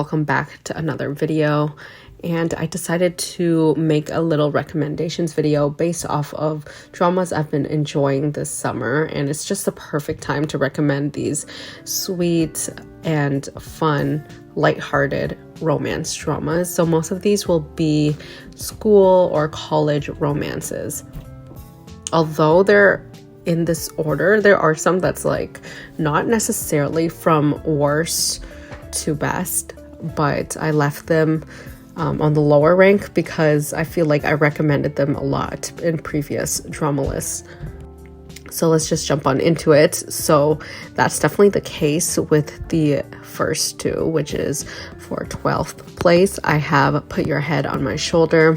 Welcome back to another video, and I decided to make a little recommendations video based off of dramas I've been enjoying this summer, and it's just the perfect time to recommend these sweet and fun, lighthearted romance dramas. So most of these will be school or college romances. Although they're in this order, there are some that's like not necessarily from worst to best, but I left them on the lower rank because I feel like I recommended them a lot in previous drama lists. So let's just jump on into it. So that's definitely the case with the first two, which is for 12th place, I have Put Your Head on My Shoulder.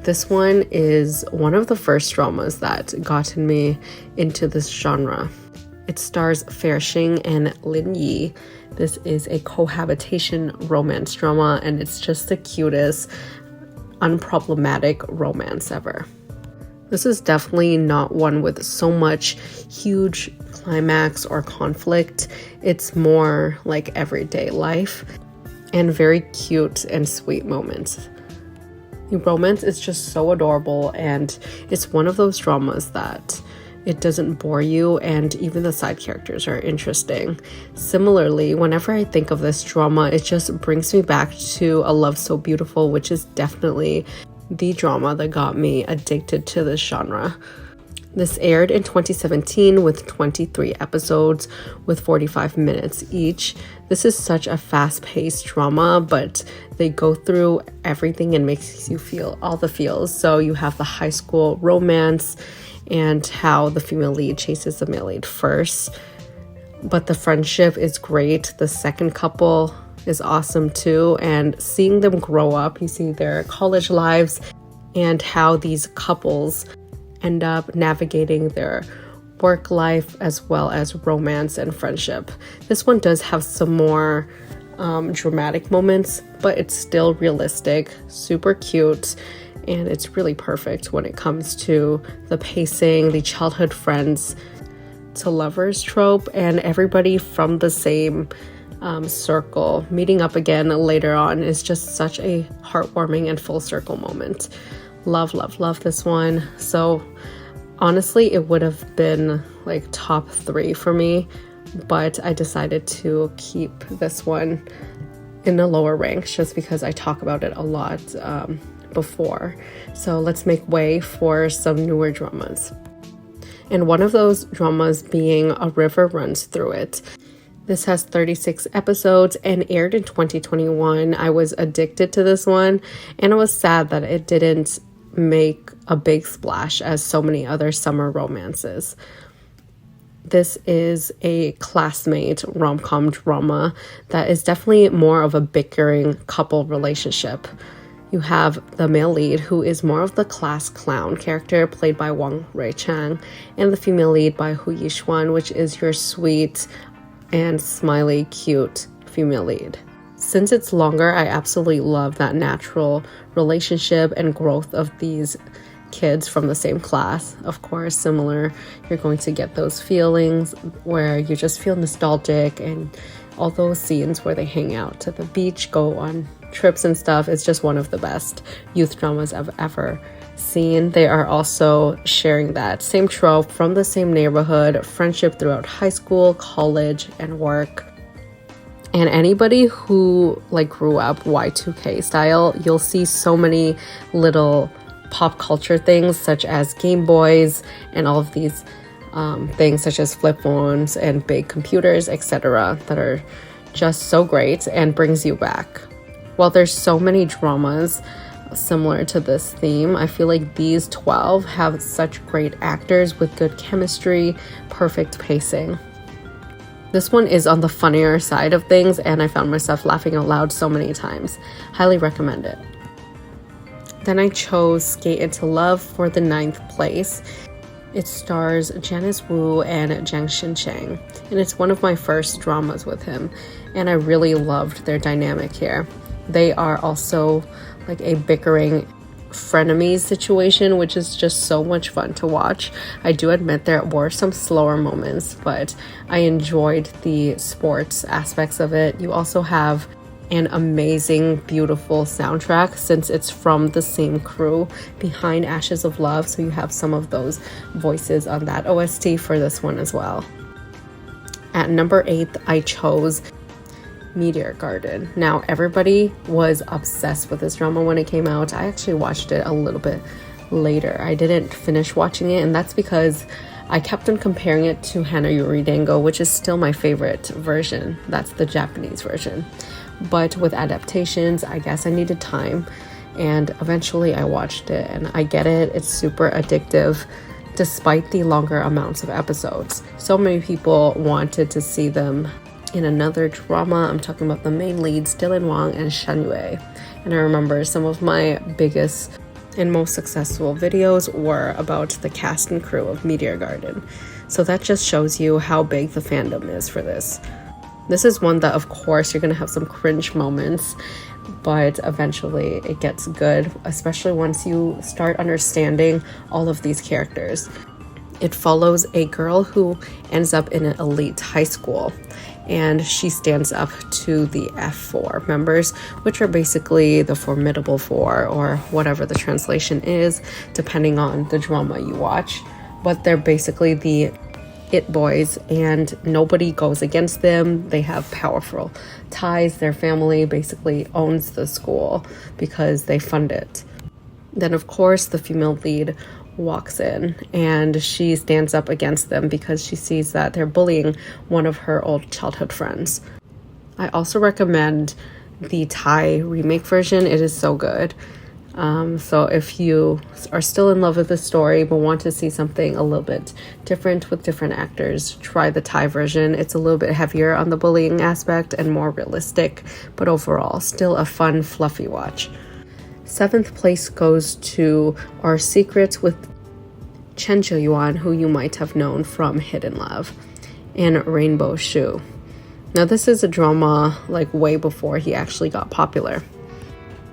This one is one of the first dramas that gotten me into this genre. It stars Fair Xing and Lin Yi. This is a cohabitation romance drama, and it's just the cutest, unproblematic romance ever. This is definitely not one with so much huge climax or conflict. It's more like everyday life and very cute and sweet moments. The romance is just so adorable, and it's one of those dramas that it doesn't bore you, and even the side characters are interesting. Similarly, whenever I think of this drama, it just brings me back to A Love So Beautiful, which is definitely the drama that got me addicted to this genre. This aired in 2017 with 23 episodes with 45 minutes each. This is such a fast-paced drama, but they go through everything and makes you feel all the feels. So you have the high school romance and how the female lead chases the male lead first. But the friendship is great. The second couple is awesome too. And seeing them grow up, you see their college lives and how these couples end up navigating their work life as well as romance and friendship. This one does have some more dramatic moments, but it's still realistic, super cute, and it's really perfect when it comes to the pacing, the childhood friends to lovers trope, and everybody from the same circle meeting up again later on is just such a heartwarming and full circle moment. Love this one. So honestly, it would have been like top 3 for me, but I decided to keep this one in the lower ranks just because I talk about it a lot before. So let's make way for some newer dramas. And one of those dramas being A River Runs Through It. This has 36 episodes and aired in 2021. I was addicted to this one, and I was sad that it didn't make a big splash as so many other summer romances. This is a classmate rom-com drama that is definitely more of a bickering couple relationship. You have the male lead, who is more of the class clown character, played by Wang Rui-chang, and the female lead by Hu Yixuan, which is your sweet and smiley, cute female lead. Since it's longer, I absolutely love that natural relationship and growth of these kids from the same class. Of course, similar, you're going to get those feelings where you just feel nostalgic, and all those scenes where they hang out at the beach, go on trips and stuff. It's just one of the best youth dramas I've ever seen. They are also sharing that same trope from the same neighborhood, friendship throughout high school, college, and work. And anybody who like grew up Y2K style, you'll see so many little pop culture things such as Game Boys and all of these things such as flip phones and big computers, etc., that are just so great and brings you back. While there's so many dramas similar to this theme, I feel like these 12 have such great actors with good chemistry, perfect pacing. This one is on the funnier side of things, and I found myself laughing out loud so many times. Highly recommend it. Then I chose Skate Into Love for the 9th place. It stars Janice Wu and Jiang Xincheng, and it's one of my first dramas with him, and I really loved their dynamic here. They are also like a bickering frenemies situation, which is just so much fun to watch. I do admit there were some slower moments, but I enjoyed the sports aspects of it. You also have an amazing, beautiful soundtrack since it's from the same crew behind Ashes of Love. So you have some of those voices on that OST for this one as well. At number 8, I chose Meteor Garden. Now, everybody was obsessed with this drama when it came out. I actually watched it a little bit later. I didn't finish watching it, and that's because I kept on comparing it to Hana Yuri Dango, which is still my favorite version. That's the Japanese version. But with Adaptations, I guess I needed time, and eventually I watched it, and I get it. It's super addictive despite the longer amounts of episodes. So many people wanted to see them in another drama. I'm talking about the main leads, Dylan Wang and Shan Yue. And I remember some of my biggest and most successful videos were about the cast and crew of Meteor Garden. So that just shows you how big the fandom is for this. This is one that, of course, you're gonna have some cringe moments, but eventually it gets good, especially once you start understanding all of these characters. It follows a girl who ends up in an elite high school, and she stands up to the F4 members, which are basically the Formidable Four, or whatever the translation is, depending on the drama you watch. But they're basically the it boys, and nobody goes against them. They have powerful ties. Their family basically owns the school because they fund it. Then, of course, the female lead walks in, and she stands up against them because she sees that they're bullying one of her old childhood friends. I also recommend the Thai remake version. It is so good. So if you are still in love with the story but want to see something a little bit different with different actors, try the Thai version. It's a little bit heavier on the bullying aspect and more realistic, but overall still a fun, fluffy watch. 7th place goes to Our Secrets with Chenzheyuan, who you might have known from Hidden Love, and Rainbow Shoe. Now this is a drama like way before he actually got popular.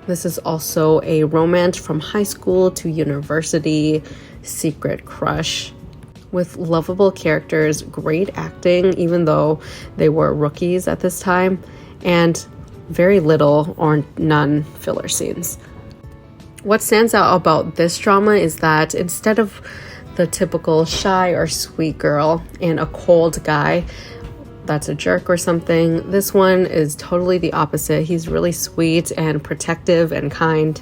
This is also a romance from high school to university, secret crush, with lovable characters, great acting, even though they were rookies at this time, and very little or none filler scenes. What stands out about this drama is that instead of the typical shy or sweet girl and a cold guy that's a jerk or something, this one is totally the opposite. He's really sweet and protective and kind.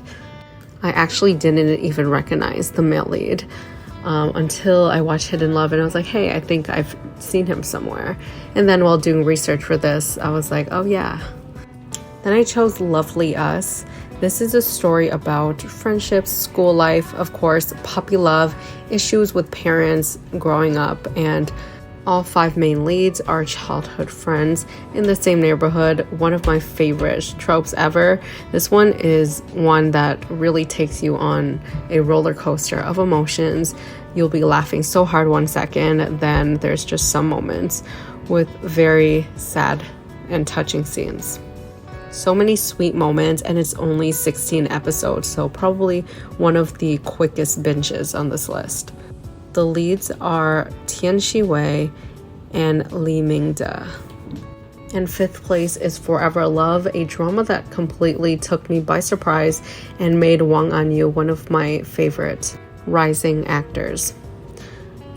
I actually didn't even recognize the male lead until I watched Hidden Love, and I was like, hey, I think I've seen him somewhere. And then while doing research for this, I was like, oh yeah. Then I chose Lovely Us. This is a story about friendships, school life, of course, puppy love, issues with parents growing up, and all 5 main leads are childhood friends in the same neighborhood. One of my favorite tropes ever. This one is one that really takes you on a roller coaster of emotions. You'll be laughing so hard one second, then there's just some moments with very sad and touching scenes. So many sweet moments, and it's only 16 episodes, so probably one of the quickest binges on this list. The leads are Tian Shi-wei and Li Mingde. And 5th place is Forever Love, a drama that completely took me by surprise and made Wang Anyu one of my favorite rising actors.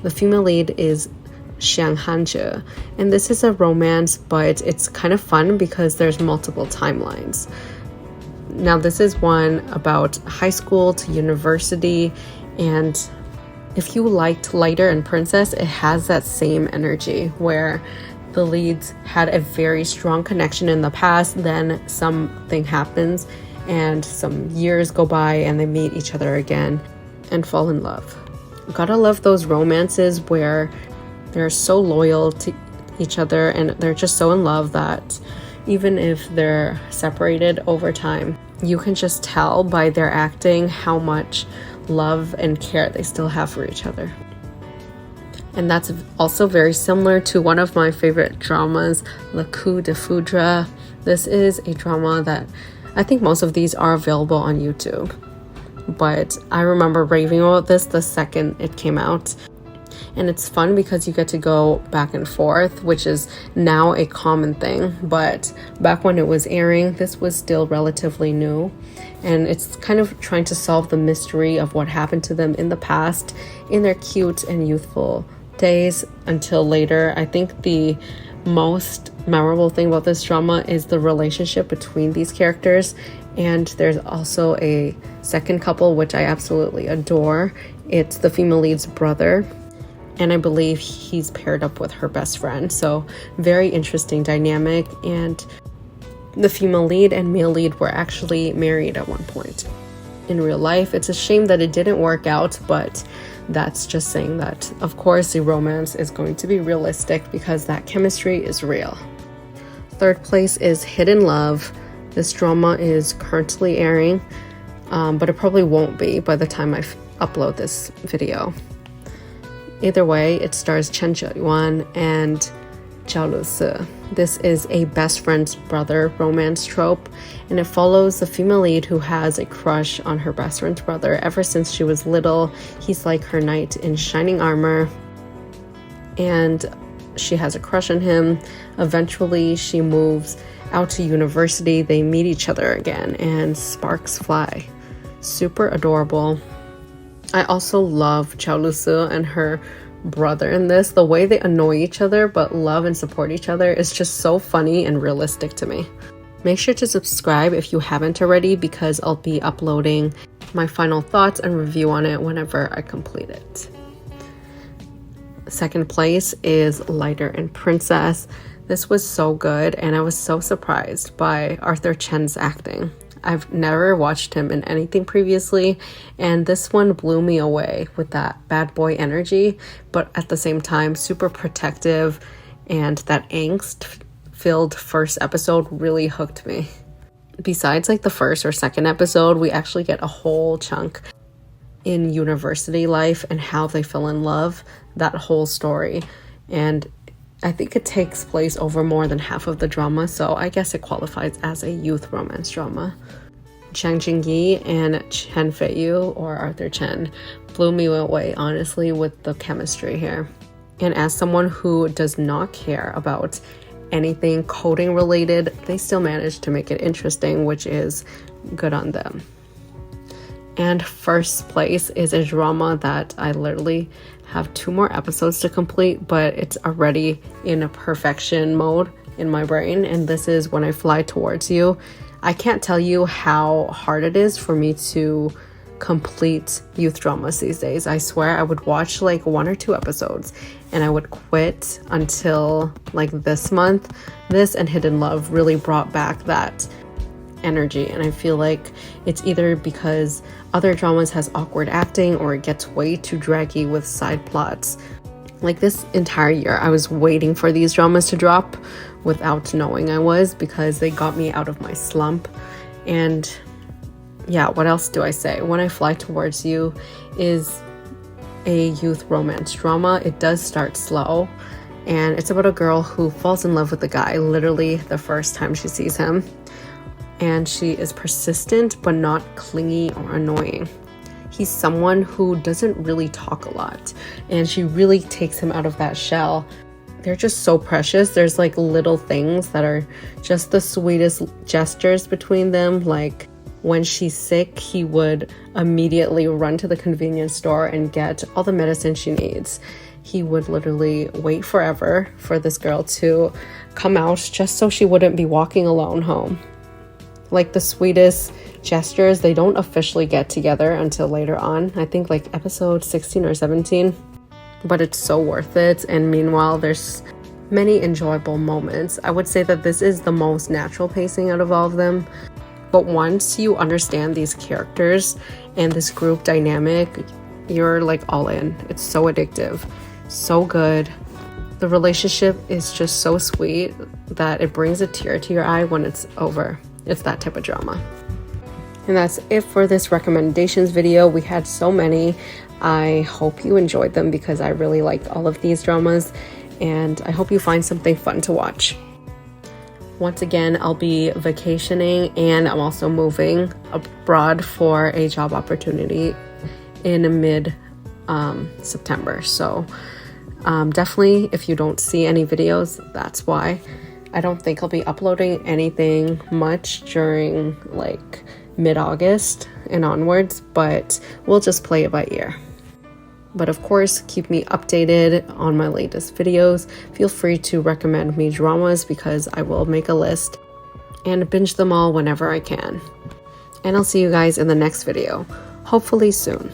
The female lead is Xiang Hanzhe, and this is a romance, but it's kind of fun because there's multiple timelines. Now, this is one about high school to university, and if you liked Lighter and Princess, it has that same energy where the leads had a very strong connection in the past, then something happens and some years go by and they meet each other again and fall in love. Gotta love those romances where they're so loyal to each other and they're just so in love that even if they're separated over time, you can just tell by their acting how much love and care they still have for each other. And that's also very similar to one of my favorite dramas, Le Coup De Foudre. This is a drama that I think most of these are available on YouTube, but I remember raving about this the second it came out. and it's fun because you get to go back and forth, which is now a common thing, but back when it was airing, this was still relatively new, and it's kind of trying to solve the mystery of what happened to them in the past in their cute and youthful days until later. I think the most memorable thing about this drama is the relationship between these characters, and there's also a second couple which I absolutely adore. It's the female lead's brother, and I believe he's paired up with her best friend, so very interesting dynamic. And the female lead and male lead were actually married at one point in real life. It's a shame that it didn't work out, but that's just saying that, of course, the romance is going to be realistic because that chemistry is real. Third place is Hidden Love. This drama is currently airing, but it probably won't be by the time I upload this video. Either way, it stars Chenzheyuan and Zhao Lusi. This is a best friend's brother romance trope, and it follows the female lead who has a crush on her best friend's brother ever since she was little. He's like her knight in shining armor, and she has a crush on him. Eventually, she moves out to university. They meet each other again, and sparks fly. Super adorable. I also love Zhao Lusi and her brother in this. The way they annoy each other but love and support each other is just so funny and realistic to me. Make sure to subscribe if you haven't already, because I'll be uploading my final thoughts and review on it whenever I complete it. Second place is Lighter and Princess. This was so good, and I was so surprised by Arthur Chen's acting. I've never watched him in anything previously, and this one blew me away with that bad boy energy, but at the same time super protective, and that angst-filled first episode really hooked me. Besides like the first or second episode, we actually get a whole chunk in university life and how they fell in love, that whole story. And I think it takes place over more than half of the drama, so I guess it qualifies as a youth romance drama. Zhang Jingyi and Chen Feiyu, or Arthur Chen, blew me away, honestly, with the chemistry here. And as someone who does not care about anything coding related, they still managed to make it interesting, which is good on them. And first place is a drama that I literally have 2 more episodes to complete, but it's already in a perfection mode in my brain, and this is When I Fly Towards You. I can't tell you how hard it is for me to complete youth dramas these days. I swear I would watch like 1 or 2 episodes and I would quit until like this month. This and Hidden Love really brought back that energy, and I feel like it's either because other dramas has awkward acting or it gets way too draggy with side plots. Like this entire year I was waiting for these dramas to drop without knowing I was, because they got me out of my slump. And yeah, what else do I say? When I Fly Towards You is a youth romance drama. It does start slow, and it's about a girl who falls in love with a guy literally the first time she sees him. And she is persistent but not clingy or annoying. He's someone who doesn't really talk a lot, and she really takes him out of that shell. They're just so precious. There's like little things that are just the sweetest gestures between them. Like when she's sick, he would immediately run to the convenience store and get all the medicine she needs. He would literally wait forever for this girl to come out just so she wouldn't be walking alone home. Like the sweetest gestures. They don't officially get together until later on, I think like episode 16 or 17, but it's so worth it. And meanwhile, there's many enjoyable moments. I would say that this is the most natural pacing out of all of them, but once you understand these characters and this group dynamic, you're like all in. It's so addictive, so good. The relationship is just so sweet that it brings a tear to your eye when it's over. It's that type of drama. And that's it for this recommendations video. We had so many. I hope you enjoyed them because I really liked all of these dramas, and I hope you find something fun to watch. Once again, I'll be vacationing, and I'm also moving abroad for a job opportunity in mid September. So Definitely, if you don't see any videos, that's why. I don't think I'll be uploading anything much during like mid-August and onwards, but we'll just play it by ear. But of course, keep me updated on my latest videos. Feel free to recommend me dramas because I will make a list and binge them all whenever I can. And I'll see you guys in the next video, hopefully soon.